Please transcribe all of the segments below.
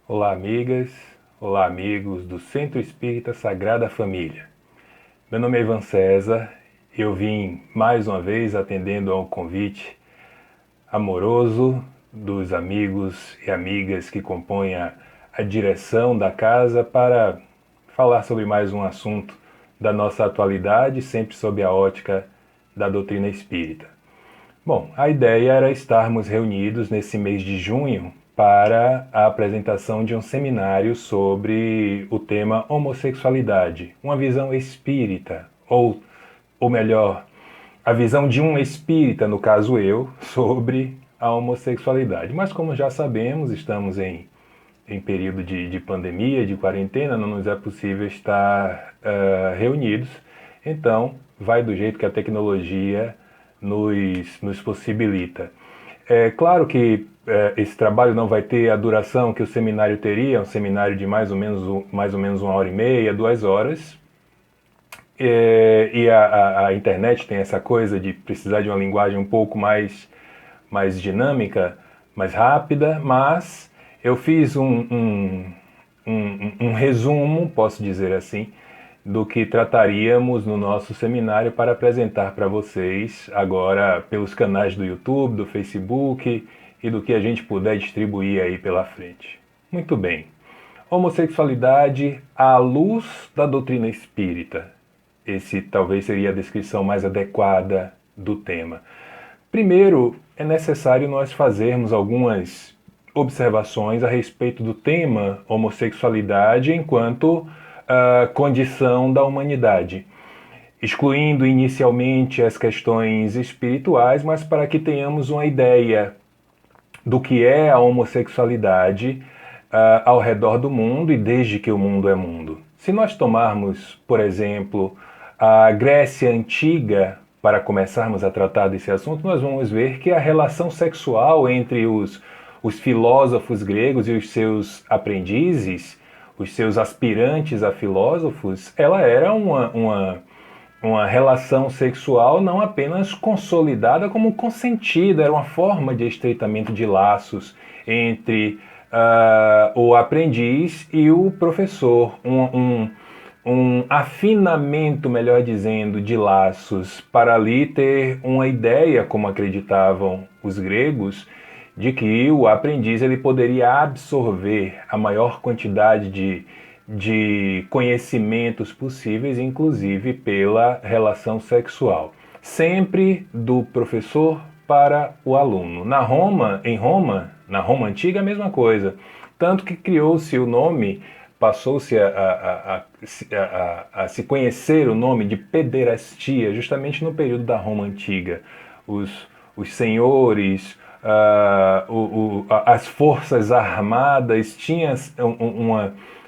Olá, amigas, olá, amigos do Centro Espírita Sagrada Família. Meu nome é Ivan César e eu vim mais uma vez atendendo a um convite amoroso dos amigos e amigas que compõem a direção da casa para falar sobre mais um assunto da nossa atualidade, sempre sob a ótica da doutrina espírita. Bom, a ideia era estarmos reunidos nesse mês de junho para a apresentação de um seminário sobre o tema homossexualidade, uma visão espírita, ou melhor, a visão de um espírita, no caso eu, sobre a homossexualidade. Mas como já sabemos, estamos em período de pandemia, de quarentena, não nos é possível estar reunidos, então vai do jeito que a tecnologia nos possibilita. É claro que esse trabalho não vai ter a duração que o seminário teria, um seminário de mais ou menos 1h30, 2 horas. A internet tem essa coisa de precisar de uma linguagem um pouco mais dinâmica, mais rápida, mas eu fiz um resumo, posso dizer assim, do que trataríamos no nosso seminário para apresentar para vocês agora pelos canais do YouTube, do Facebook e do que a gente puder distribuir aí pela frente. Muito bem. Homossexualidade à luz da doutrina espírita. Esse talvez seria a descrição mais adequada do tema. Primeiro, é necessário nós fazermos algumas observações a respeito do tema homossexualidade enquanto condição da humanidade, excluindo inicialmente as questões espirituais, mas para que tenhamos uma ideia do que é a homossexualidade ao redor do mundo e desde que o mundo é mundo. Se nós tomarmos, por exemplo, a Grécia Antiga, para começarmos a tratar desse assunto, nós vamos ver que a relação sexual entre os filósofos gregos e os seus aprendizes, os seus aspirantes a filósofos, ela era uma relação sexual não apenas consolidada, como consentida, era uma forma de estreitamento de laços entre o aprendiz e o professor, um afinamento, melhor dizendo, de laços, para ali ter uma ideia, como acreditavam os gregos, de que o aprendiz ele poderia absorver a maior quantidade de conhecimentos possíveis, inclusive pela relação sexual. Sempre do professor para o aluno. Na Roma Antiga, a mesma coisa. Tanto que criou-se o nome, passou-se a se conhecer o nome de pederastia, justamente no período da Roma Antiga. Os senhores, as forças armadas tinham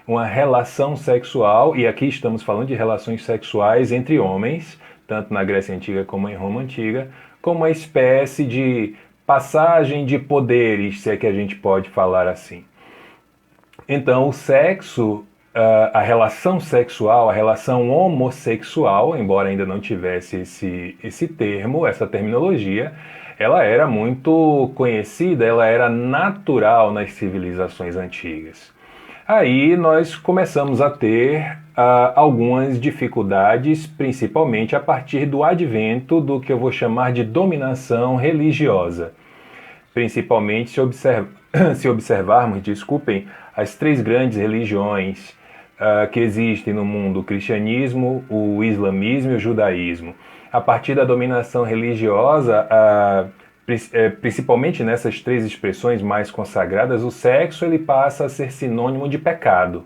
uma relação sexual, e aqui estamos falando de relações sexuais entre homens, tanto na Grécia Antiga como em Roma Antiga, como uma espécie de passagem de poderes, se é que a gente pode falar assim. Então, o sexo, a relação sexual, a relação homossexual, embora ainda não tivesse esse termo, essa terminologia, ela era muito conhecida, ela era natural nas civilizações antigas. Aí nós começamos a ter algumas dificuldades, principalmente a partir do advento do que eu vou chamar de dominação religiosa. Principalmente se observarmos, desculpem, as três grandes religiões que existem no mundo, o cristianismo, o islamismo e o judaísmo. A partir da dominação religiosa, principalmente nessas três expressões mais consagradas, o sexo ele passa a ser sinônimo de pecado.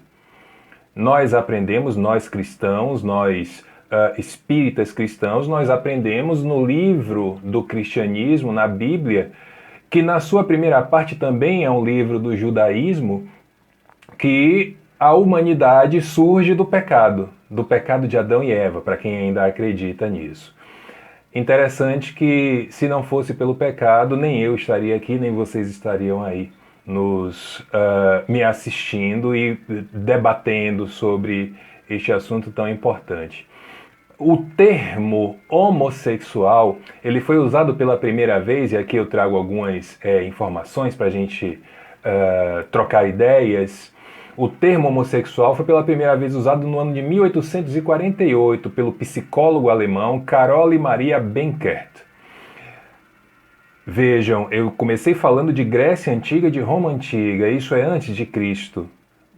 Nós aprendemos, nós cristãos, nós espíritas cristãos, nós aprendemos no livro do cristianismo, na Bíblia, que na sua primeira parte também é um livro do judaísmo, que a humanidade surge do pecado de Adão e Eva, para quem ainda acredita nisso. Interessante que, se não fosse pelo pecado, nem eu estaria aqui, nem vocês estariam aí me assistindo e debatendo sobre este assunto tão importante. O termo homossexual, ele foi usado pela primeira vez, e aqui eu trago algumas informações para a gente trocar ideias. O termo homossexual foi pela primeira vez usado no ano de 1848 pelo psicólogo alemão Carole Maria Benkert. Vejam, eu comecei falando de Grécia Antiga e de Roma Antiga, isso é antes de Cristo.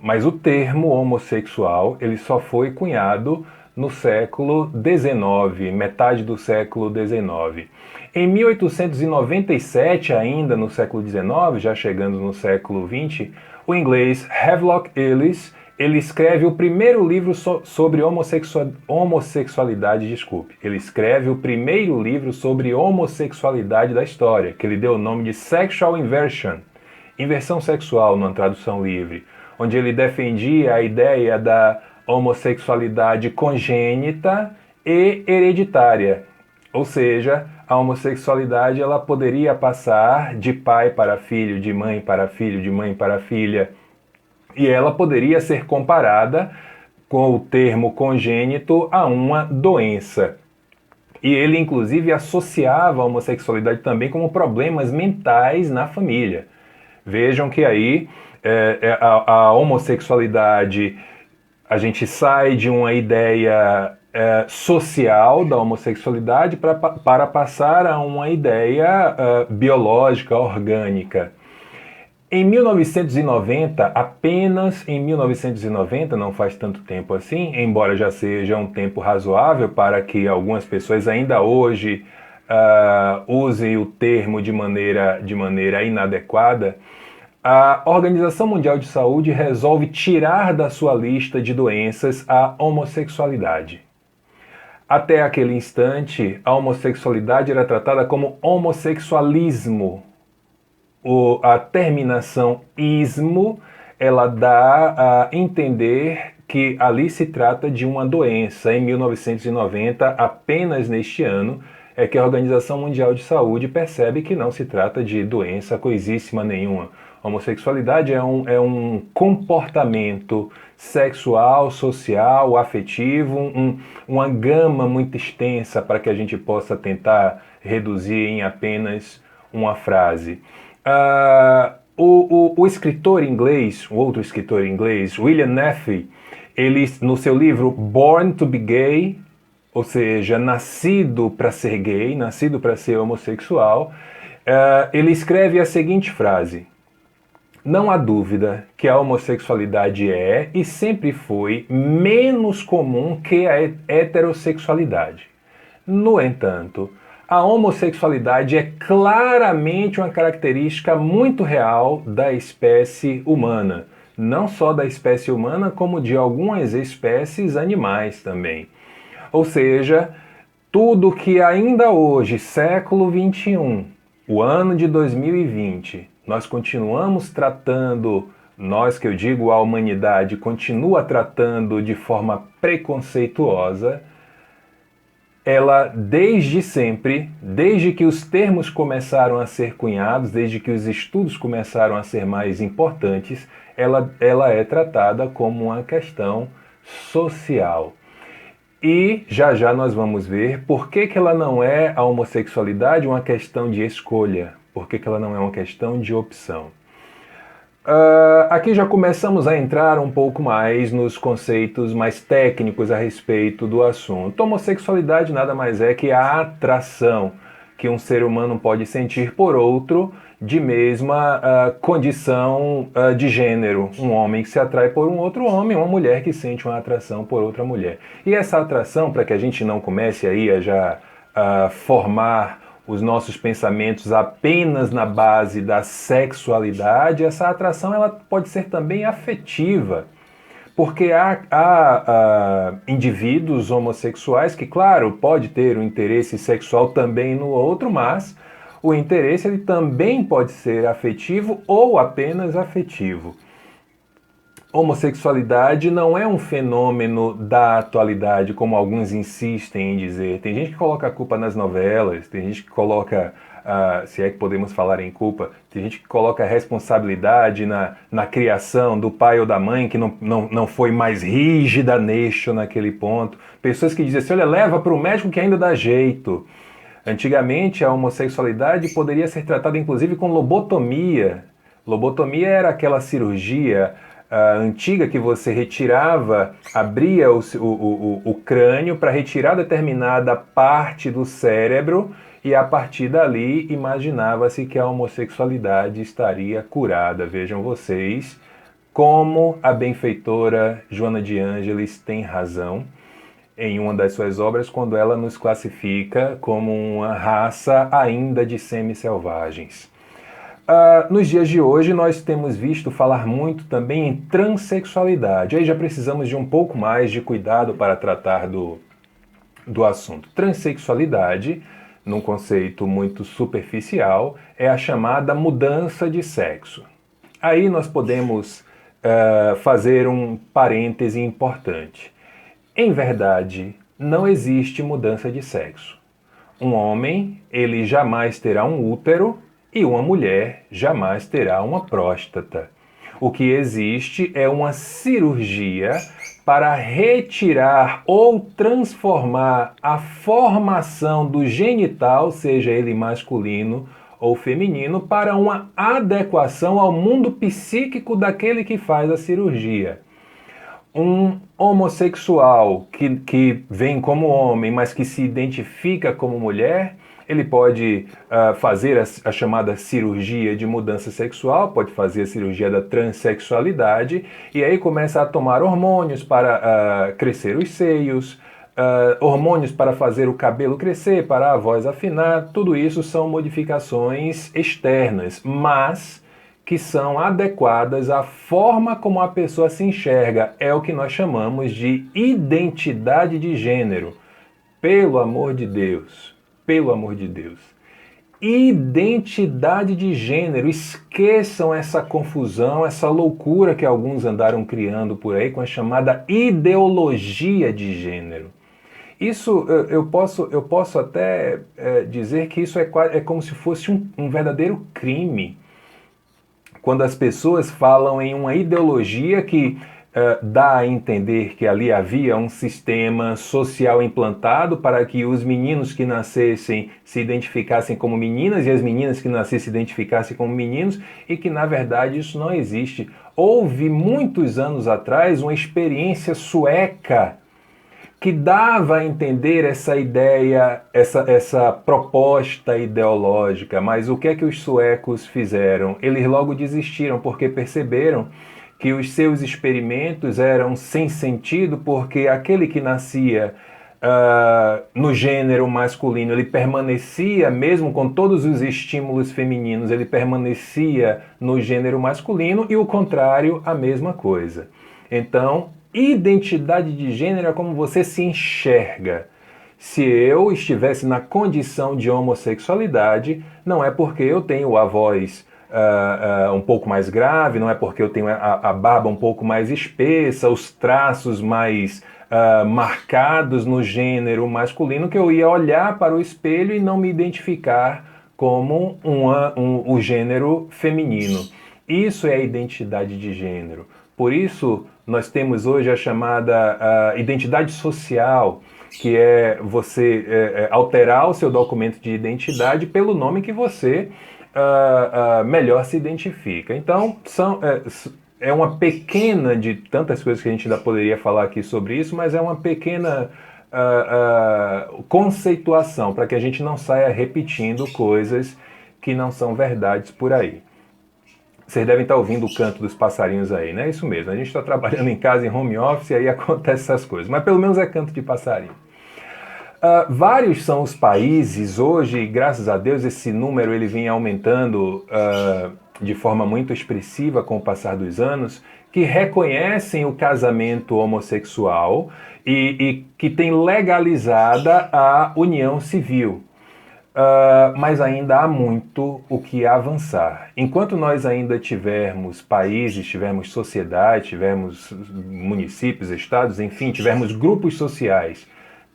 Mas o termo homossexual ele só foi cunhado no século XIX, metade do século XIX. Em 1897, ainda no século XIX, já chegando no século XX, o inglês Havelock Ellis ele escreve o primeiro livro sobre homossexualidade, Ele escreve o primeiro livro sobre homossexualidade da história, que ele deu o nome de Sexual Inversion, inversão sexual numa tradução livre, onde ele defendia a ideia da homossexualidade congênita e hereditária. Ou seja, a homossexualidade ela poderia passar de pai para filho, de mãe para filho, de mãe para filha. E ela poderia ser comparada com o termo congênito a uma doença. E ele, inclusive, associava a homossexualidade também como problemas mentais na família. Vejam que aí a homossexualidade, a gente sai de uma ideia social da homossexualidade para passar a uma ideia biológica, orgânica. Em 1990, apenas em 1990, não faz tanto tempo assim, embora já seja um tempo razoável para que algumas pessoas ainda hoje usem o termo de maneira inadequada, a Organização Mundial de Saúde resolve tirar da sua lista de doenças a homossexualidade. Até aquele instante, a homossexualidade era tratada como homossexualismo. A terminação ismo, ela dá a entender que ali se trata de uma doença. Em 1990, apenas neste ano, é que a Organização Mundial de Saúde percebe que não se trata de doença coisíssima nenhuma. A homossexualidade é um comportamento sexual, social, afetivo, uma gama muito extensa para que a gente possa tentar reduzir em apenas uma frase. O escritor inglês, o outro escritor inglês, William Neff, ele, no seu livro Born to be Gay, ou seja, nascido para ser gay, nascido para ser homossexual, ele escreve a seguinte frase: não há dúvida que a homossexualidade é e sempre foi menos comum que a heterossexualidade. No entanto, a homossexualidade é claramente uma característica muito real da espécie humana. Não só da espécie humana, como de algumas espécies animais também. Ou seja, tudo que ainda hoje, século XXI, o ano de 2020, nós continuamos tratando, nós que eu digo a humanidade, continua tratando de forma preconceituosa, ela desde sempre, desde que os termos começaram a ser cunhados, desde que os estudos começaram a ser mais importantes, ela é tratada como uma questão social. E já já nós vamos ver por que ela não é a homossexualidade uma questão de escolha, por que ela não é uma questão de opção. Aqui já começamos a entrar um pouco mais nos conceitos mais técnicos a respeito do assunto. Homossexualidade nada mais é que a atração que um ser humano pode sentir por outro de mesma condição de gênero. Um homem que se atrai por um outro homem, uma mulher que sente uma atração por outra mulher. E essa atração, para que a gente não comece aí a já formar os nossos pensamentos apenas na base da sexualidade, essa atração ela pode ser também afetiva, porque há indivíduos homossexuais que, claro, pode ter um interesse sexual também no outro, mas o interesse ele também pode ser afetivo ou apenas afetivo. Homossexualidade não é um fenômeno da atualidade, como alguns insistem em dizer. Tem gente que coloca a culpa nas novelas, tem gente que coloca, se é que podemos falar em culpa, tem gente que coloca a responsabilidade na criação do pai ou da mãe, que não foi mais rígida neste ou naquele ponto. Pessoas que dizem assim, olha, leva para o médico que ainda dá jeito. Antigamente, a homossexualidade poderia ser tratada inclusive com lobotomia. Lobotomia era aquela cirurgia antiga que você retirava, abria o crânio para retirar determinada parte do cérebro e a partir dali imaginava-se que a homossexualidade estaria curada. Vejam vocês como a benfeitora Joana de Ângeles tem razão em uma das suas obras quando ela nos classifica como uma raça ainda de semi-selvagens. Nos dias de hoje, nós temos visto falar muito também em transexualidade. Aí já precisamos de um pouco mais de cuidado para tratar do assunto. Transexualidade, num conceito muito superficial, é a chamada mudança de sexo. Aí nós podemos fazer um parêntese importante. Em verdade, não existe mudança de sexo. Um homem, ele jamais terá um útero, e uma mulher jamais terá uma próstata. O que existe é uma cirurgia para retirar ou transformar a formação do genital, seja ele masculino ou feminino, para uma adequação ao mundo psíquico daquele que faz a cirurgia. Um homossexual que vem como homem, mas que se identifica como mulher, ele pode fazer a chamada cirurgia de mudança sexual, pode fazer a cirurgia da transexualidade, e aí começa a tomar hormônios para crescer os seios, hormônios para fazer o cabelo crescer, para a voz afinar. Tudo isso são modificações externas, mas que são adequadas à forma como a pessoa se enxerga. É o que nós chamamos de identidade de gênero. Pelo amor de Deus, pelo amor de Deus. Identidade de gênero. Esqueçam essa confusão, essa loucura que alguns andaram criando por aí com a chamada ideologia de gênero. Isso, eu posso até dizer que isso é como se fosse um verdadeiro crime. Quando as pessoas falam em uma ideologia que dá a entender que ali havia um sistema social implantado para que os meninos que nascessem se identificassem como meninas e as meninas que nascessem se identificassem como meninos, e que na verdade isso não existe. Houve muitos anos atrás uma experiência sueca que dava a entender essa ideia, essa proposta ideológica, mas o que é que os suecos fizeram? Eles logo desistiram porque perceberam que os seus experimentos eram sem sentido, porque aquele que nascia no gênero masculino, ele permanecia, mesmo com todos os estímulos femininos, ele permanecia no gênero masculino, e o contrário, a mesma coisa. Então, identidade de gênero é como você se enxerga. Se eu estivesse na condição de homossexualidade, não é porque eu tenho a voz um pouco mais grave, não é porque eu tenho a barba um pouco mais espessa, os traços mais marcados no gênero masculino, que eu ia olhar para o espelho e não me identificar como o gênero feminino. Isso é a identidade de gênero. Por isso, nós temos hoje a chamada identidade social, que é você alterar o seu documento de identidade pelo nome que você melhor se identifica. Então, é uma pequena, de tantas coisas que a gente ainda poderia falar aqui sobre isso, mas é uma pequena conceituação, para que a gente não saia repetindo coisas que não são verdades por aí. Vocês devem estar ouvindo o canto dos passarinhos aí, né? Isso mesmo, a gente está trabalhando em casa, em home office, e aí acontecem essas coisas. Mas pelo menos é canto de passarinho. Vários são os países hoje, graças a Deus, esse número ele vem aumentando de forma muito expressiva com o passar dos anos, que reconhecem o casamento homossexual e que tem legalizada a união civil. Mas ainda há muito o que avançar. Enquanto nós ainda tivermos países, tivermos sociedade, tivermos municípios, estados, enfim, tivermos grupos sociais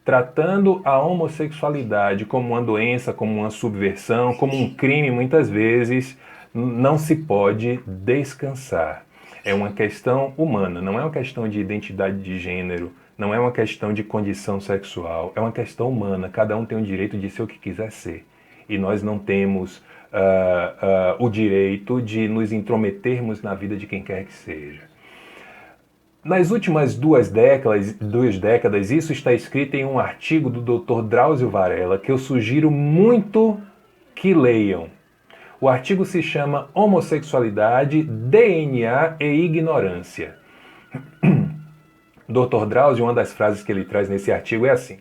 tratando a homossexualidade como uma doença, como uma subversão, como um crime, muitas vezes, não se pode descansar. É uma questão humana, não é uma questão de identidade de gênero, não é uma questão de condição sexual, é uma questão humana. Cada um tem o direito de ser o que quiser ser. E nós não temos o direito de nos intrometermos na vida de quem quer que seja. Nas últimas duas décadas, isso está escrito em um artigo do Dr. Drauzio Varella, que eu sugiro muito que leiam. O artigo se chama Homossexualidade, DNA e Ignorância. Dr. Drauzio, uma das frases que ele traz nesse artigo é assim: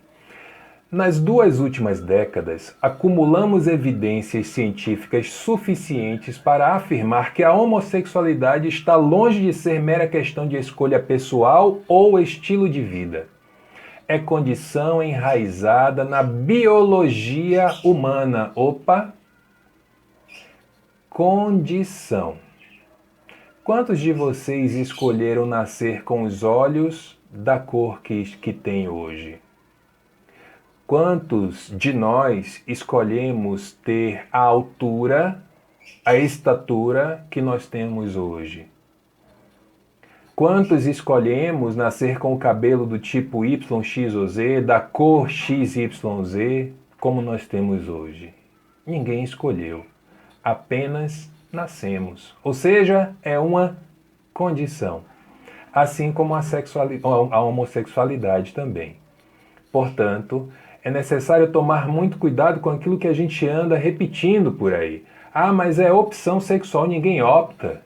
nas duas últimas décadas, acumulamos evidências científicas suficientes para afirmar que a homossexualidade está longe de ser mera questão de escolha pessoal ou estilo de vida. É condição enraizada na biologia humana. Opa! Condição. Quantos de vocês escolheram nascer com os olhos da cor que tem hoje? Quantos de nós escolhemos ter a altura, a estatura que nós temos hoje? Quantos escolhemos nascer com o cabelo do tipo Y, X ou Z, da cor XYZ, como nós temos hoje? Ninguém escolheu. Apenas nascemos. Ou seja, é uma condição. Assim como a homossexualidade também. Portanto, é necessário tomar muito cuidado com aquilo que a gente anda repetindo por aí. Ah, mas é opção sexual, ninguém opta.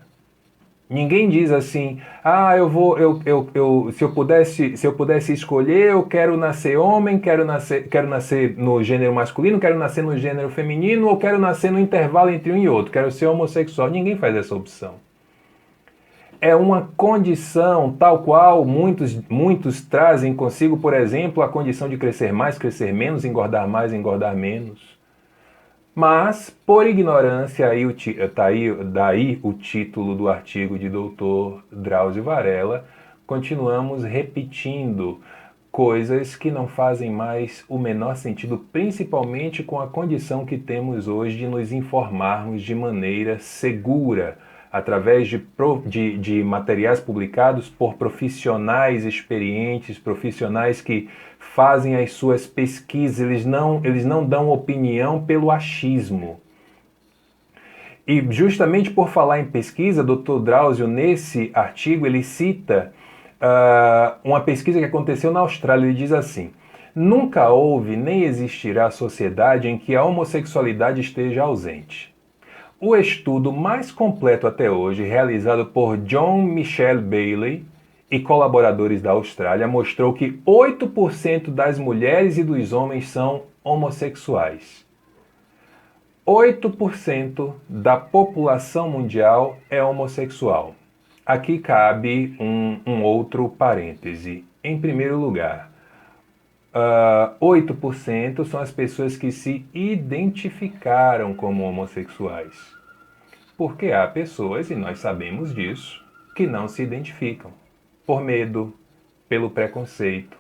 Ninguém diz assim, se eu pudesse escolher, eu quero nascer homem, quero nascer no gênero masculino, quero nascer no gênero feminino, ou quero nascer no intervalo entre um e outro, quero ser homossexual. Ninguém faz essa opção. É uma condição tal qual muitos trazem consigo, por exemplo, a condição de crescer mais, crescer menos, engordar mais, engordar menos. Mas, por ignorância, daí o título do artigo de Dr. Drauzio Varella, continuamos repetindo coisas que não fazem mais o menor sentido, principalmente com a condição que temos hoje de nos informarmos de maneira segura, através de materiais publicados por profissionais experientes, profissionais que fazem as suas pesquisas, eles não dão opinião pelo achismo. E justamente por falar em pesquisa, Dr. Drauzio, nesse artigo, ele cita uma pesquisa que aconteceu na Austrália. Ele diz assim: nunca houve nem existirá sociedade em que a homossexualidade esteja ausente. O estudo mais completo até hoje, realizado por John Michel Bailey e colaboradores da Austrália, mostrou que 8% das mulheres e dos homens são homossexuais. 8% da população mundial é homossexual. Aqui cabe um outro parêntese. Em primeiro lugar, 8% são as pessoas que se identificaram como homossexuais. Porque há pessoas, e nós sabemos disso, que não se identificam. Por medo, pelo preconceito,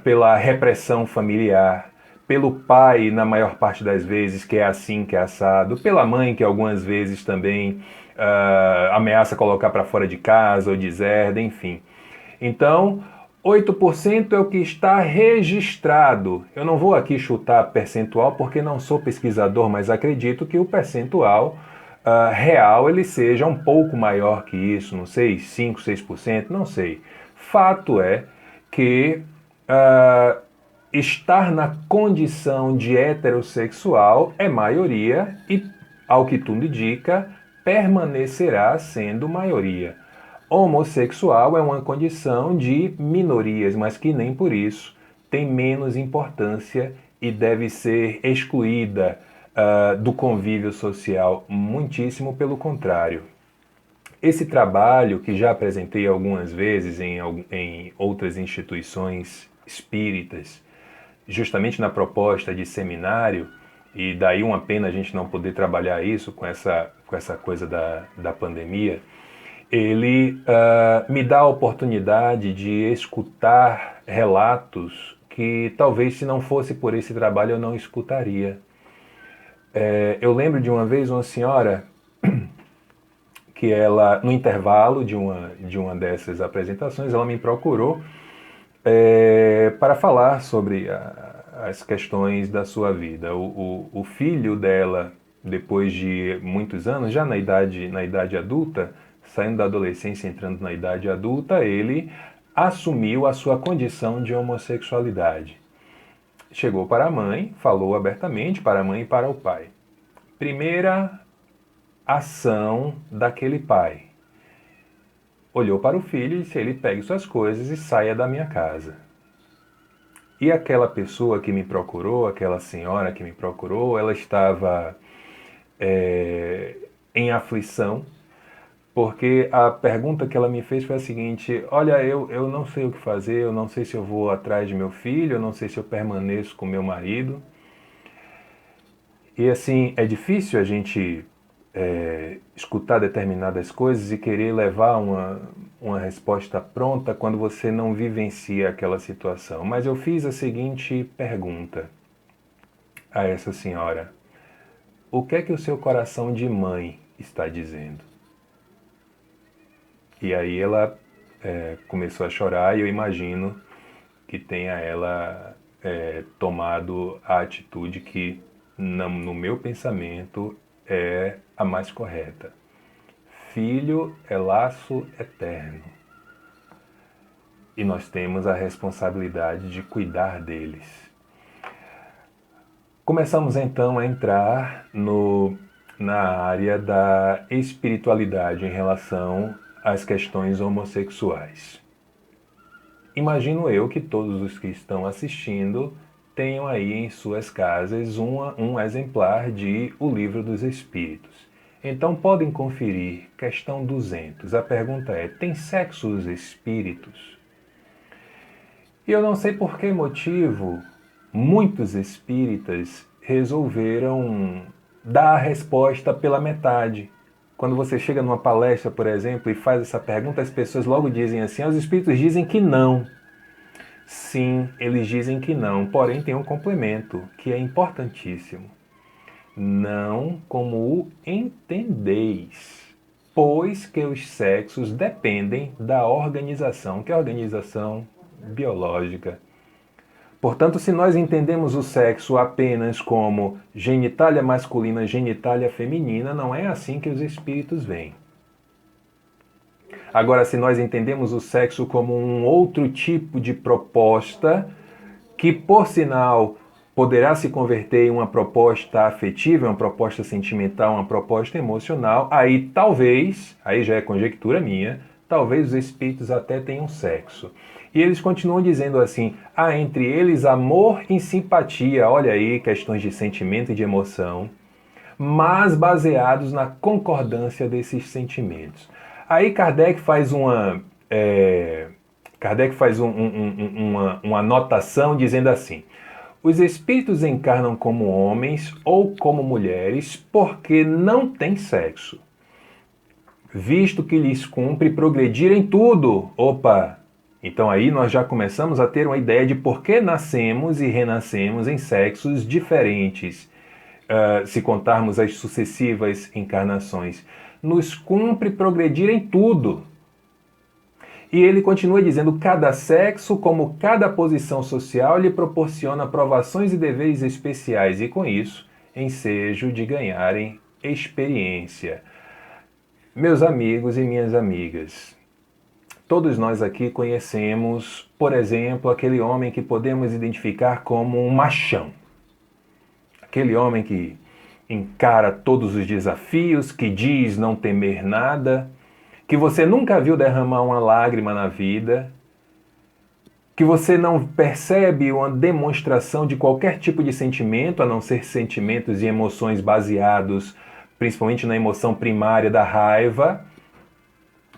pela repressão familiar, pelo pai, na maior parte das vezes, que é assim, que é assado, pela mãe, que algumas vezes também ameaça colocar para fora de casa ou deserda, enfim. Então, 8% é o que está registrado. Eu não vou aqui chutar percentual porque não sou pesquisador, mas acredito que o percentual real ele seja um pouco maior que isso, não sei, 5, 6%, não sei. Fato é que estar na condição de heterossexual é maioria e, ao que tudo indica, permanecerá sendo maioria. Homossexual é uma condição de minorias, mas que nem por isso tem menos importância e deve ser excluída do convívio social, muitíssimo pelo contrário. Esse trabalho, que já apresentei algumas vezes em outras instituições espíritas, justamente na proposta de seminário, e daí uma pena a gente não poder trabalhar isso com essa coisa da pandemia, ele me dá a oportunidade de escutar relatos que talvez se não fosse por esse trabalho eu não escutaria. Eu lembro de uma vez uma senhora que ela, no intervalo de uma dessas apresentações, ela me procurou para falar sobre as questões da sua vida. O filho dela depois de muitos anos, já na idade adulta, saindo da adolescência, entrando na idade adulta, ele assumiu a sua condição de homossexualidade. Chegou para a mãe, falou abertamente para a mãe e para o pai. Primeira ação daquele pai. Olhou para o filho e disse: ele pegue suas coisas e saia da minha casa. E aquela pessoa que me procurou, aquela senhora que me procurou, ela estava em aflição, porque a pergunta que ela me fez foi a seguinte: olha, eu não sei o que fazer, eu não sei se eu vou atrás de meu filho, eu não sei se eu permaneço com meu marido. E assim, é difícil a gente escutar determinadas coisas e querer levar uma resposta pronta quando você não vivencia aquela situação. Mas eu fiz a seguinte pergunta a essa senhora: o que é que o seu coração de mãe está dizendo? E aí ela começou a chorar e eu imagino que tenha ela tomado a atitude que, no meu pensamento, é a mais correta. Filho é laço eterno. E nós temos a responsabilidade de cuidar deles. Começamos então a entrar na área da espiritualidade em relação às questões homossexuais. Imagino eu que todos os que estão assistindo tenham aí em suas casas um exemplar de O Livro dos Espíritos. Então podem conferir, questão 200. A pergunta é: tem sexo os espíritos? E eu não sei por que motivo muitos espíritas resolveram dar a resposta pela metade. Quando você chega numa palestra, por exemplo, e faz essa pergunta, as pessoas logo dizem assim: os espíritos dizem que não. Sim, eles dizem que não, porém tem um complemento que é importantíssimo. Não como o entendeis, pois que os sexos dependem da organização, que é a organização biológica. Portanto, se nós entendemos o sexo apenas como genitália masculina, genitália feminina, não é assim que os espíritos veem. Agora, se nós entendemos o sexo como um outro tipo de proposta, que por sinal poderá se converter em uma proposta afetiva, uma proposta sentimental, uma proposta emocional, aí talvez, aí já é conjectura minha, talvez os espíritos até tenham sexo. E eles continuam dizendo assim: há entre eles amor e simpatia, olha aí, questões de sentimento e de emoção, mas baseados na concordância desses sentimentos. Aí Kardec faz uma anotação dizendo assim: os espíritos encarnam como homens ou como mulheres porque não têm sexo, visto que lhes cumpre progredir em tudo. Opa! Então aí nós já começamos a ter uma ideia de por que nascemos e renascemos em sexos diferentes. Se contarmos as sucessivas encarnações, nos cumpre progredir em tudo. E ele continua dizendo: cada sexo, como cada posição social, lhe proporciona provações e deveres especiais, e com isso, ensejo de ganharem experiência. Meus amigos e minhas amigas, todos nós aqui conhecemos, por exemplo, aquele homem que podemos identificar como um machão. Aquele homem que encara todos os desafios, que diz não temer nada, que você nunca viu derramar uma lágrima na vida, que você não percebe uma demonstração de qualquer tipo de sentimento, a não ser sentimentos e emoções baseados principalmente na emoção primária da raiva.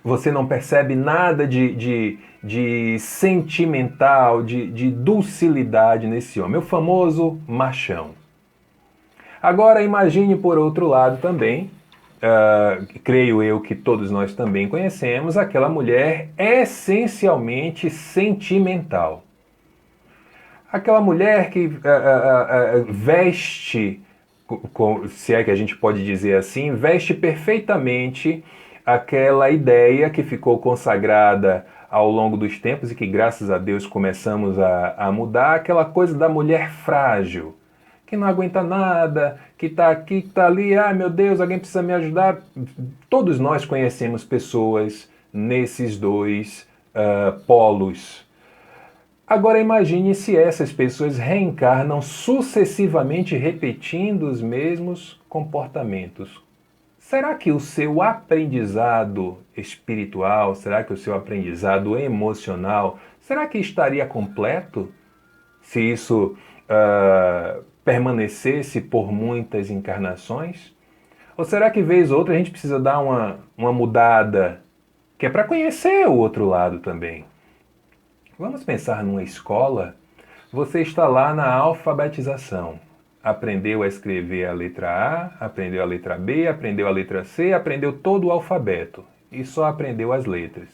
Você não percebe nada de sentimental, de docilidade nesse homem, o famoso machão. Agora imagine por outro lado também, creio eu que todos nós também conhecemos, aquela mulher essencialmente sentimental. Aquela mulher que veste, se é que a gente pode dizer assim, veste perfeitamente aquela ideia que ficou consagrada ao longo dos tempos e que graças a Deus começamos a mudar, aquela coisa da mulher frágil, que não aguenta nada, que está aqui, que está ali, ai meu Deus, alguém precisa me ajudar. Todos nós conhecemos pessoas nesses dois polos. Agora imagine se essas pessoas reencarnam sucessivamente repetindo os mesmos comportamentos. Será que o seu aprendizado espiritual, será que o seu aprendizado emocional, será que estaria completo se isso permanecesse por muitas encarnações? Ou será que vez ou outra a gente precisa dar uma mudada, que é para conhecer o outro lado também? Vamos pensar numa escola. Você está lá na alfabetização. Aprendeu a escrever a letra A, aprendeu a letra B, aprendeu a letra C, aprendeu todo o alfabeto e só aprendeu as letras.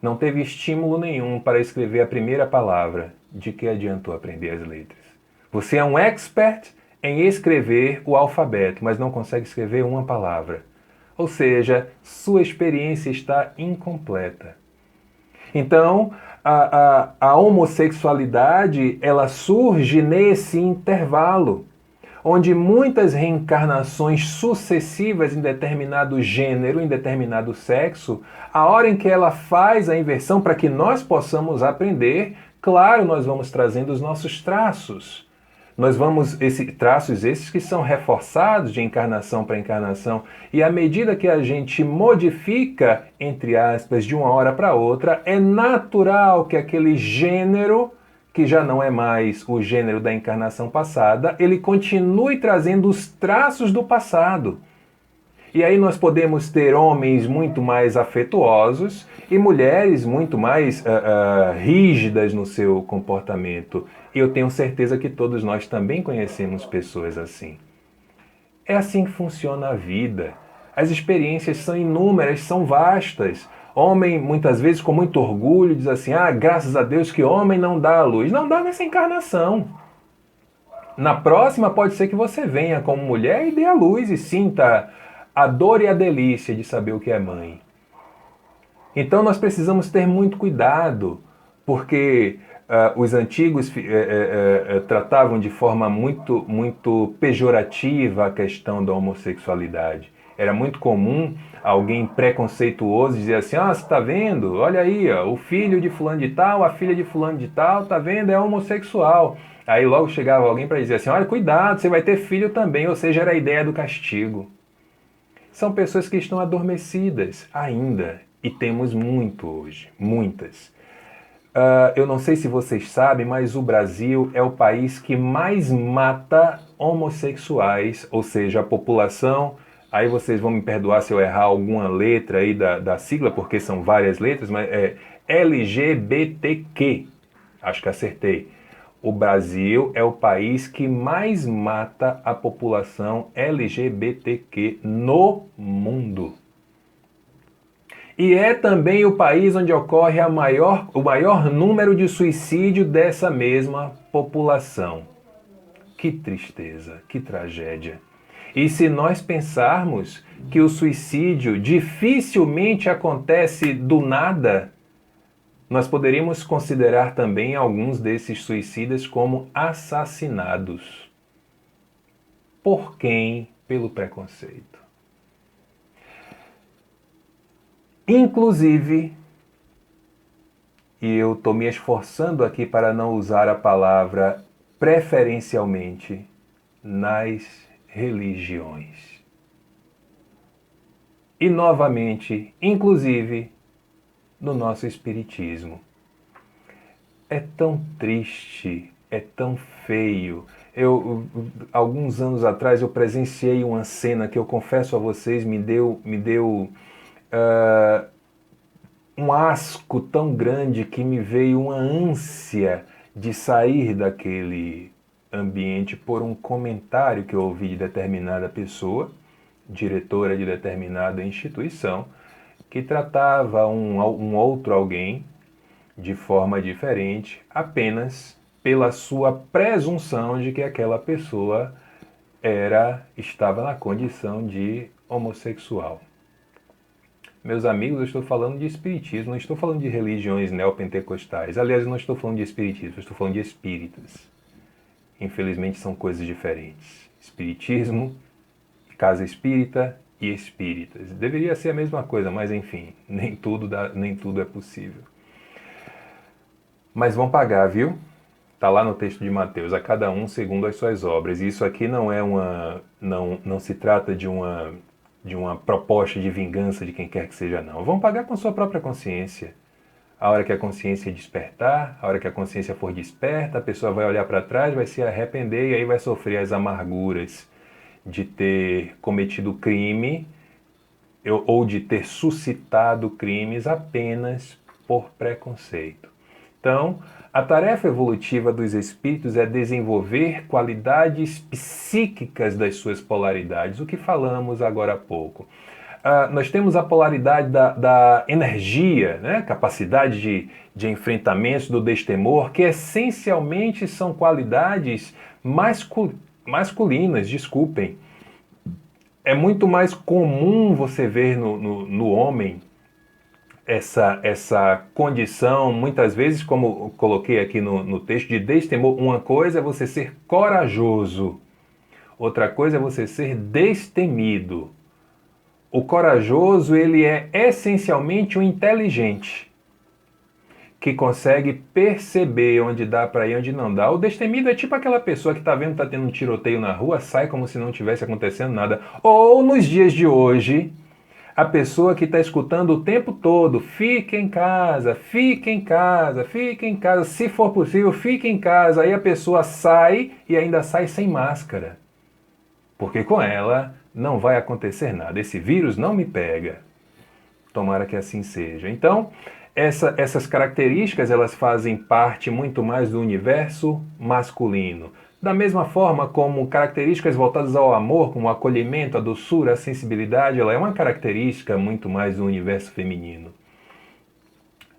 Não teve estímulo nenhum para escrever a primeira palavra. De que adiantou aprender as letras? Você é um expert em escrever o alfabeto, mas não consegue escrever uma palavra. Ou seja, sua experiência está incompleta. Então, a homossexualidade, ela surge nesse intervalo, onde muitas reencarnações sucessivas em determinado gênero, em determinado sexo, a hora em que ela faz a inversão para que nós possamos aprender, claro, nós vamos trazendo os nossos traços. Nós vamos, traços esses que são reforçados de encarnação para encarnação, e à medida que a gente modifica, entre aspas, de uma hora para outra, é natural que aquele gênero, que já não é mais o gênero da encarnação passada, ele continue trazendo os traços do passado. E aí nós podemos ter homens muito mais afetuosos e mulheres muito mais rígidas no seu comportamento. E eu tenho certeza que todos nós também conhecemos pessoas assim. É assim que funciona a vida. As experiências são inúmeras, são vastas. Homem, muitas vezes, com muito orgulho, diz assim, graças a Deus que homem não dá a luz. Não dá nessa encarnação. Na próxima pode ser que você venha como mulher e dê a luz e sinta a dor e a delícia de saber o que é mãe. Então nós precisamos ter muito cuidado, porque os antigos tratavam de forma muito pejorativa a questão da homossexualidade. Era muito comum alguém preconceituoso dizer assim, você está vendo? Olha aí, o filho de fulano de tal, a filha de fulano de tal, tá vendo? É homossexual. Aí logo chegava alguém para dizer assim, olha, cuidado, você vai ter filho também, ou seja, era a ideia do castigo. São pessoas que estão adormecidas ainda, e temos muito hoje, muitas. Eu não sei se vocês sabem, mas o Brasil é o país que mais mata homossexuais, ou seja, a população, aí vocês vão me perdoar se eu errar alguma letra aí da sigla, porque são várias letras, mas é LGBTQ, acho que acertei. O Brasil é o país que mais mata a população LGBTQ no mundo. E é também o país onde ocorre o maior número de suicídio dessa mesma população. Que tristeza, que tragédia. E se nós pensarmos que o suicídio dificilmente acontece do nada, nós poderíamos considerar também alguns desses suicidas como assassinados. Por quem? Pelo preconceito. Inclusive, e eu estou me esforçando aqui para não usar a palavra preferencialmente, nas religiões. E novamente, inclusive, no nosso espiritismo. É tão triste, é tão feio. Alguns anos atrás eu presenciei uma cena que eu confesso a vocês me deu um asco tão grande que me veio uma ânsia de sair daquele ambiente por um comentário que eu ouvi de determinada pessoa, diretora de determinada instituição, que tratava um outro alguém de forma diferente, apenas pela sua presunção de que aquela pessoa estava na condição de homossexual. Meus amigos, eu estou falando de espiritismo, não estou falando de religiões neopentecostais. Aliás, eu não estou falando de espiritismo, eu estou falando de espíritas. Infelizmente são coisas diferentes. Espiritismo, casa espírita e espíritas. Deveria ser a mesma coisa, mas enfim, nem tudo é possível. Mas vão pagar, viu? Está lá no texto de Mateus, a cada um segundo as suas obras. E isso aqui não se trata de uma proposta de vingança de quem quer que seja, não. Vão pagar com a sua própria consciência. A hora que a consciência despertar, a hora que a consciência for desperta, a pessoa vai olhar para trás, vai se arrepender e aí vai sofrer as amarguras de ter cometido crime ou de ter suscitado crimes apenas por preconceito. Então, a tarefa evolutiva dos espíritos é desenvolver qualidades psíquicas das suas polaridades, o que falamos agora há pouco. Nós temos a polaridade da energia, né? Capacidade de enfrentamento, do destemor, que essencialmente são qualidades masculinas, desculpem. É muito mais comum você ver no homem essa condição, muitas vezes, como eu coloquei aqui no texto, de destemor. Uma coisa é você ser corajoso, outra coisa é você ser destemido. O corajoso, ele é essencialmente um inteligente, que consegue perceber onde dá para ir e onde não dá. O destemido é tipo aquela pessoa que está vendo que está tendo um tiroteio na rua, sai como se não tivesse acontecendo nada. Ou, nos dias de hoje, a pessoa que está escutando o tempo todo, fique em casa, fique em casa, fique em casa, se for possível, fique em casa. Aí a pessoa sai e ainda sai sem máscara, porque com ela não vai acontecer nada. Esse vírus não me pega. Tomara que assim seja. Então, essas características, elas fazem parte muito mais do universo masculino. Da mesma forma como características voltadas ao amor, como o acolhimento, a doçura, a sensibilidade, ela é uma característica muito mais do universo feminino.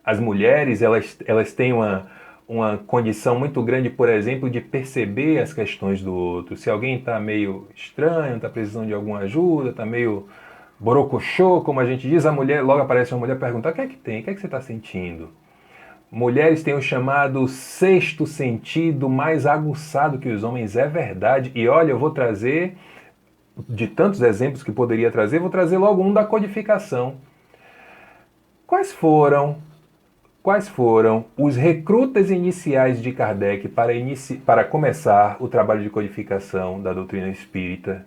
As mulheres, elas têm uma condição muito grande, por exemplo, de perceber as questões do outro. Se alguém está meio estranho, está precisando de alguma ajuda, está meio borocochô, como a gente diz, a mulher, logo aparece uma mulher perguntar: o que é que tem? O que é que você está sentindo? Mulheres têm o chamado sexto sentido mais aguçado que os homens, é verdade. E olha, eu vou trazer, de tantos exemplos que poderia trazer, vou trazer logo um da codificação. Quais foram os recrutas iniciais de Kardec para começar o trabalho de codificação da doutrina espírita?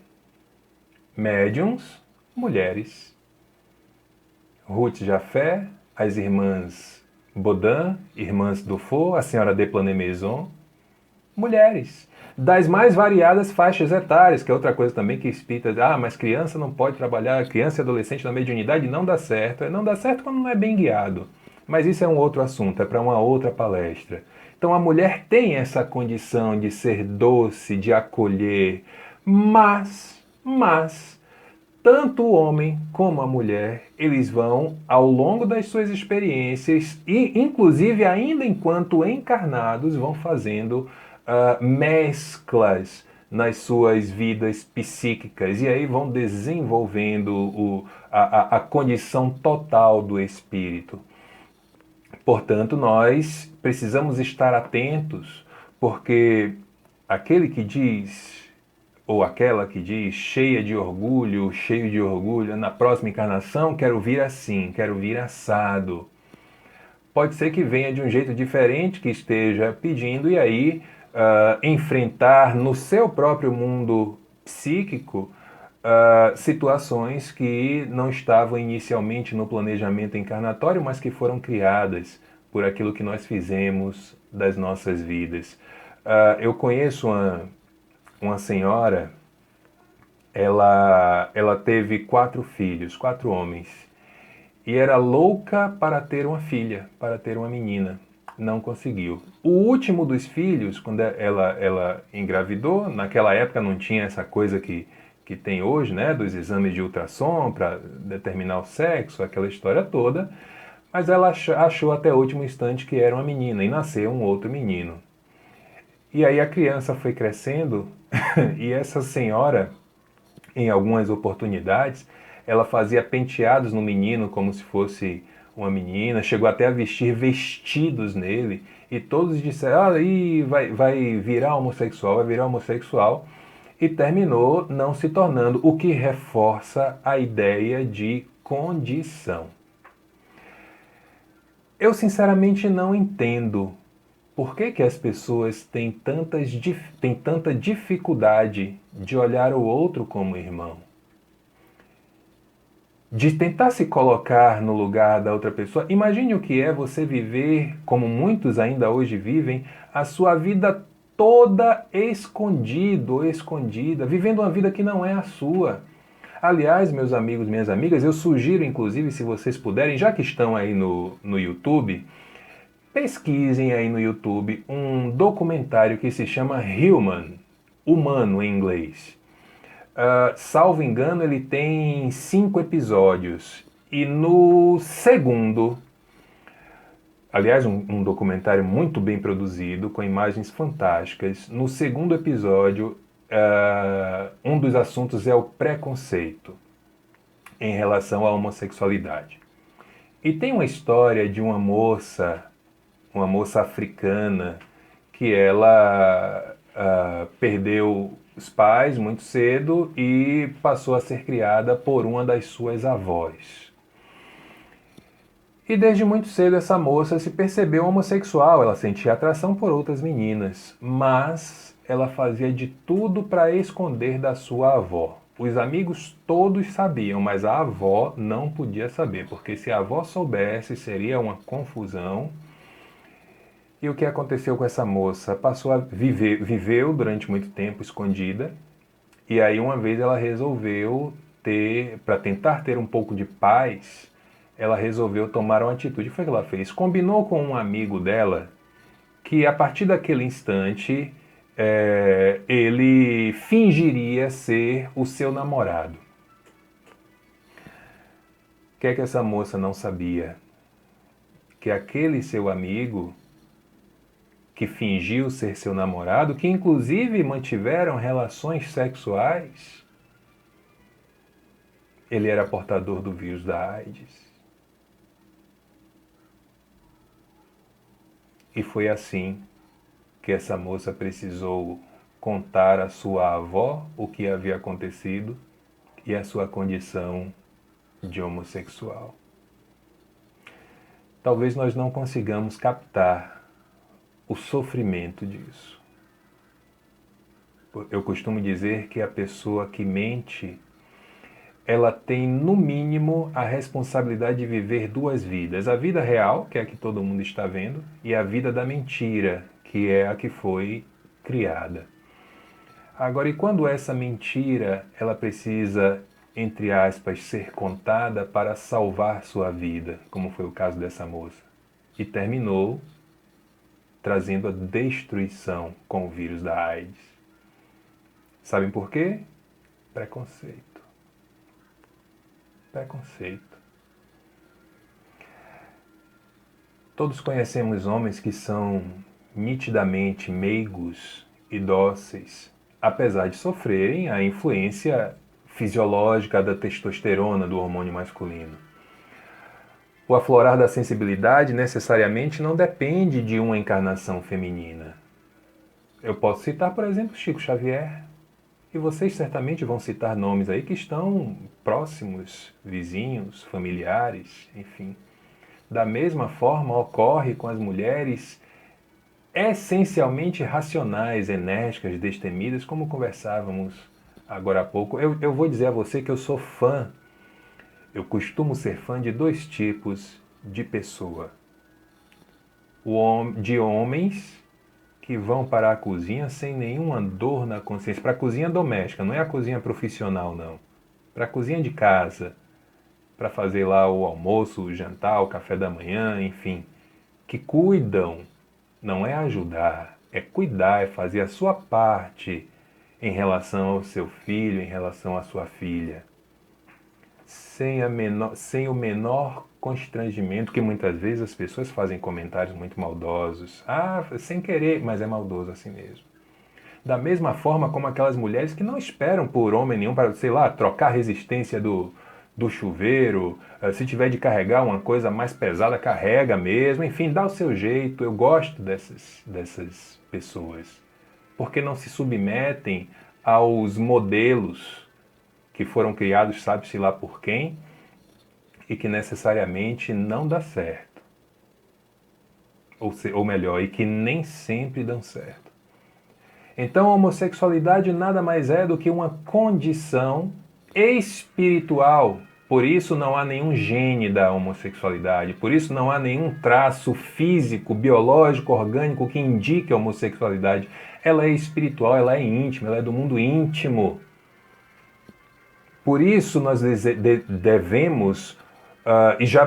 Médiuns, mulheres. Ruth Jafé, as irmãs Baudin, irmãs Dufour, a senhora de Planey-Maison, mulheres. Das mais variadas faixas etárias, que é outra coisa também que espírita, mas criança não pode trabalhar, criança e adolescente na mediunidade não dá certo. Não dá certo quando não é bem guiado. Mas isso é um outro assunto, é para uma outra palestra. Então a mulher tem essa condição de ser doce, de acolher, mas tanto o homem como a mulher, eles vão, ao longo das suas experiências, e inclusive ainda enquanto encarnados, vão fazendo mesclas nas suas vidas psíquicas, e aí vão desenvolvendo a condição total do espírito. Portanto, nós precisamos estar atentos, porque aquele que diz, ou aquela que diz, cheio de orgulho, na próxima encarnação quero vir assim, quero vir assado. Pode ser que venha de um jeito diferente, que esteja pedindo, e aí enfrentar no seu próprio mundo psíquico situações que não estavam inicialmente no planejamento encarnatório, mas que foram criadas por aquilo que nós fizemos das nossas vidas. Eu conheço uma senhora, ela teve 4 filhos, 4 homens, e era louca para ter uma filha, para ter uma menina. Não conseguiu. O último dos filhos, quando ela engravidou, naquela época não tinha essa coisa que tem hoje, né, dos exames de ultrassom para determinar o sexo, aquela história toda, mas ela achou até o último instante que era uma menina, e nasceu um outro menino. E aí a criança foi crescendo, e essa senhora, em algumas oportunidades, ela fazia penteados no menino como se fosse uma menina, chegou até a vestir vestidos nele, e todos disseram, aí vai virar homossexual, vai virar homossexual, e terminou não se tornando, o que reforça a ideia de condição. Eu sinceramente não entendo por que que as pessoas têm tanta dificuldade de olhar o outro como irmão, de tentar se colocar no lugar da outra pessoa. Imagine o que é você viver, como muitos ainda hoje vivem, a sua vida toda escondido ou escondida, vivendo uma vida que não é a sua. Aliás, meus amigos, minhas amigas, eu sugiro, inclusive, se vocês puderem, já que estão aí no YouTube, pesquisem aí no YouTube um documentário que se chama Human, humano em inglês. Salvo engano, ele tem 5 episódios. E no segundo, aliás, um documentário muito bem produzido, com imagens fantásticas. No segundo episódio, um dos assuntos é o preconceito em relação à homossexualidade. E tem uma história de uma moça africana, que ela perdeu os pais muito cedo e passou a ser criada por uma das suas avós. E desde muito cedo essa moça se percebeu homossexual, ela sentia atração por outras meninas, mas ela fazia de tudo para esconder da sua avó. Os amigos todos sabiam, mas a avó não podia saber, porque se a avó soubesse seria uma confusão. E o que aconteceu com essa moça? Passou a viveu durante muito tempo escondida, e aí uma vez ela resolveu para tentar ter um pouco de paz, ela resolveu tomar uma atitude. O que foi que ela fez? Combinou com um amigo dela que a partir daquele instante ele fingiria ser o seu namorado. O que é que essa moça não sabia? Que aquele seu amigo que fingiu ser seu namorado, que inclusive mantiveram relações sexuais, ele era portador do vírus da AIDS. E foi assim que essa moça precisou contar à sua avó o que havia acontecido e a sua condição de homossexual. Talvez nós não consigamos captar o sofrimento disso. Eu costumo dizer que a pessoa que mente, ela tem no mínimo a responsabilidade de viver 2 vidas. A vida real, que é a que todo mundo está vendo, e a vida da mentira, que é a que foi criada. Agora, e quando essa mentira, ela precisa, entre aspas, ser contada para salvar sua vida, como foi o caso dessa moça, e terminou trazendo a destruição com o vírus da AIDS. Sabem por quê? Preconceito. Preconceito. Todos conhecemos homens que são nitidamente meigos e dóceis, apesar de sofrerem a influência fisiológica da testosterona, do hormônio masculino. O aflorar da sensibilidade necessariamente não depende de uma encarnação feminina. Eu posso citar, por exemplo, Chico Xavier, e vocês certamente vão citar nomes aí que estão próximos, vizinhos, familiares, enfim. Da mesma forma ocorre com as mulheres essencialmente racionais, enérgicas, destemidas, como conversávamos agora há pouco. Eu vou dizer a você que eu sou fã. Eu costumo ser fã de 2 tipos de pessoa. De homens que vão para a cozinha sem nenhuma dor na consciência. Para a cozinha doméstica, não é a cozinha profissional, não. Para a cozinha de casa, para fazer lá o almoço, o jantar, o café da manhã, enfim. Que cuidam, não é ajudar, é cuidar, é fazer a sua parte em relação ao seu filho, em relação à sua filha. Sem o menor constrangimento, que muitas vezes as pessoas fazem comentários muito maldosos. Sem querer, mas é maldoso assim mesmo. Da mesma forma como aquelas mulheres que não esperam por homem nenhum para, sei lá, trocar a resistência do chuveiro, se tiver de carregar uma coisa mais pesada, carrega mesmo, enfim, dá o seu jeito. Eu gosto dessas pessoas, porque não se submetem aos modelos que foram criados, sabe-se lá por quem, e que necessariamente não dá certo. Ou melhor, e que nem sempre dão certo. Então a homossexualidade nada mais é do que uma condição espiritual. Por isso não há nenhum gene da homossexualidade, por isso não há nenhum traço físico, biológico, orgânico que indique a homossexualidade. Ela é espiritual, ela é íntima, ela é do mundo íntimo. Por isso nós devemos, e já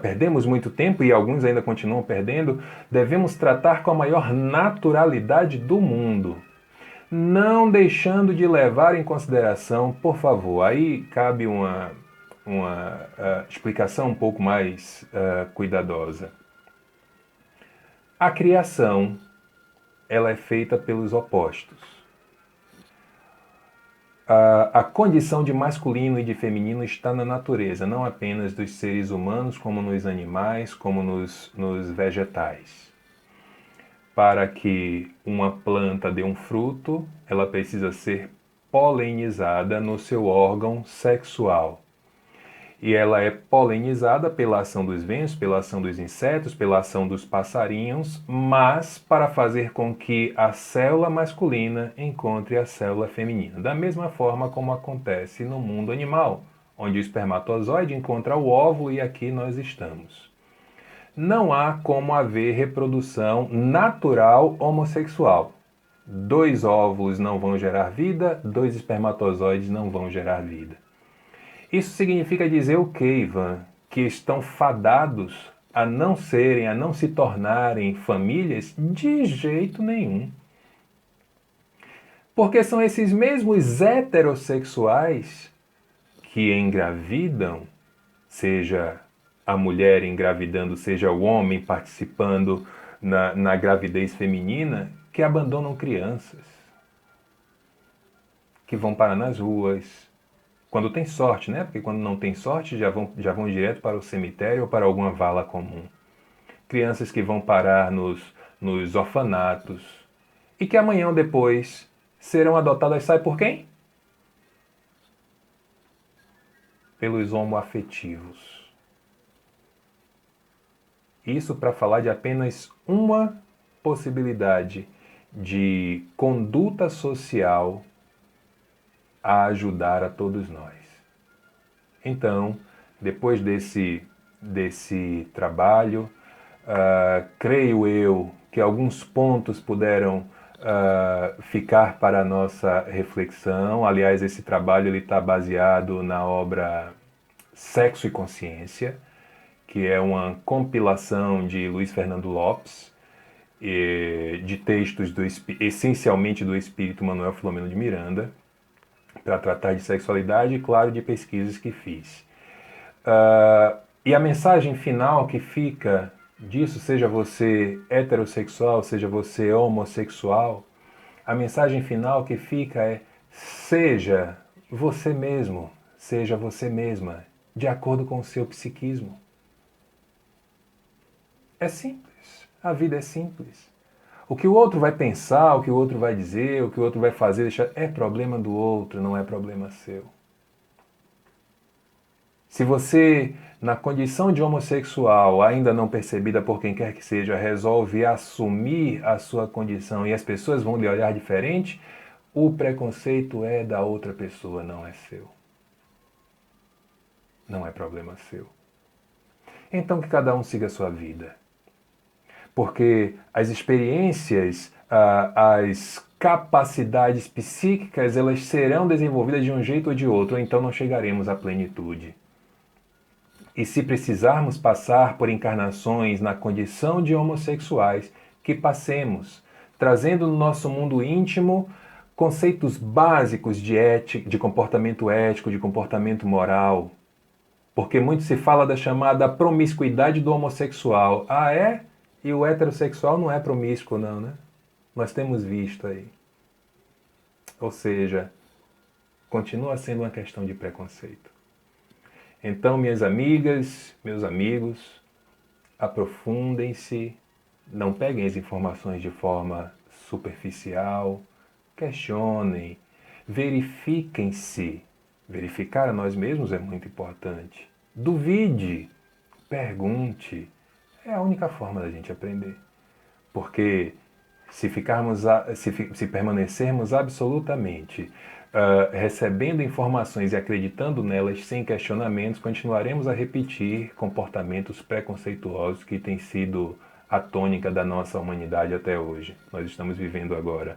perdemos muito tempo e alguns ainda continuam perdendo, devemos tratar com a maior naturalidade do mundo, não deixando de levar em consideração, por favor, aí cabe uma explicação um pouco mais cuidadosa. A criação, ela é feita pelos opostos. A condição de masculino e de feminino está na natureza, não apenas dos seres humanos, como nos animais, como nos vegetais. Para que uma planta dê um fruto, ela precisa ser polinizada no seu órgão sexual. E ela é polinizada pela ação dos ventos, pela ação dos insetos, pela ação dos passarinhos, mas para fazer com que a célula masculina encontre a célula feminina. Da mesma forma como acontece no mundo animal, onde o espermatozoide encontra o óvulo e aqui nós estamos. Não há como haver reprodução natural homossexual. 2 óvulos não vão gerar vida, 2 espermatozoides não vão gerar vida. Isso significa dizer o quê, Ivan? Que estão fadados a não serem, a não se tornarem famílias? De jeito nenhum. Porque são esses mesmos heterossexuais que engravidam, seja a mulher engravidando, seja o homem participando na gravidez feminina, que abandonam crianças, que vão parar nas ruas. Quando tem sorte, né? Porque quando não tem sorte, já vão direto para o cemitério ou para alguma vala comum. Crianças que vão parar nos orfanatos e que amanhã ou depois serão adotadas, sabe por quem? Pelos homoafetivos. Isso para falar de apenas uma possibilidade de conduta social a ajudar a todos nós. Então, depois desse trabalho, creio eu que alguns pontos puderam ficar para a nossa reflexão. Aliás, esse trabalho está baseado na obra Sexo e Consciência, que é uma compilação de Luiz Fernando Lopes, de textos essencialmente do espírito Manuel Filomeno de Miranda, para tratar de sexualidade e, claro, de pesquisas que fiz. E a mensagem final que fica disso, seja você heterossexual, seja você homossexual, a mensagem final que fica é: seja você mesmo, seja você mesma, de acordo com o seu psiquismo. É simples, a vida é simples. O que o outro vai pensar, o que o outro vai dizer, o que o outro vai fazer, é problema do outro, não é problema seu. Se você, na condição de homossexual, ainda não percebida por quem quer que seja, resolve assumir a sua condição e as pessoas vão lhe olhar diferente, o preconceito é da outra pessoa, não é seu. Não é problema seu. Então que cada um siga a sua vida. Porque as experiências, as capacidades psíquicas, elas serão desenvolvidas de um jeito ou de outro, ou então não chegaremos à plenitude. E se precisarmos passar por encarnações na condição de homossexuais, que passemos, trazendo no nosso mundo íntimo conceitos básicos de ética, de comportamento ético, de comportamento moral. Porque muito se fala da chamada promiscuidade do homossexual. Ah, é? E o heterossexual não é promíscuo, não, né? Nós temos visto aí. Ou seja, continua sendo uma questão de preconceito. Então, minhas amigas, meus amigos, aprofundem-se, não peguem as informações de forma superficial, questionem, verifiquem-se. Verificar a nós mesmos é muito importante. Duvide, pergunte. É a única forma da gente aprender. Porque se permanecermos absolutamente recebendo informações e acreditando nelas sem questionamentos, continuaremos a repetir comportamentos preconceituosos que têm sido a tônica da nossa humanidade até hoje. Nós estamos vivendo agora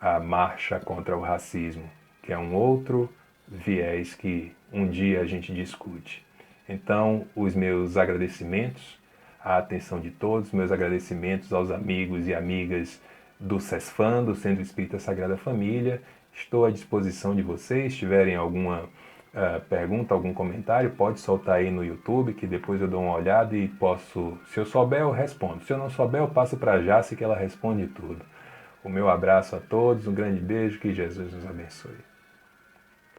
a marcha contra o racismo, que é um outro viés que um dia a gente discute. Então, os meus agradecimentos à atenção de todos, meus agradecimentos aos amigos e amigas do CESFAM, do Centro Espírita Sagrada Família. Estou à disposição de vocês. Se tiverem alguma pergunta, algum comentário, pode soltar aí no YouTube, que depois eu dou uma olhada e posso, se eu souber, eu respondo. Se eu não souber, eu passo para a Jace, que ela responde tudo. O meu abraço a todos, um grande beijo, que Jesus nos abençoe.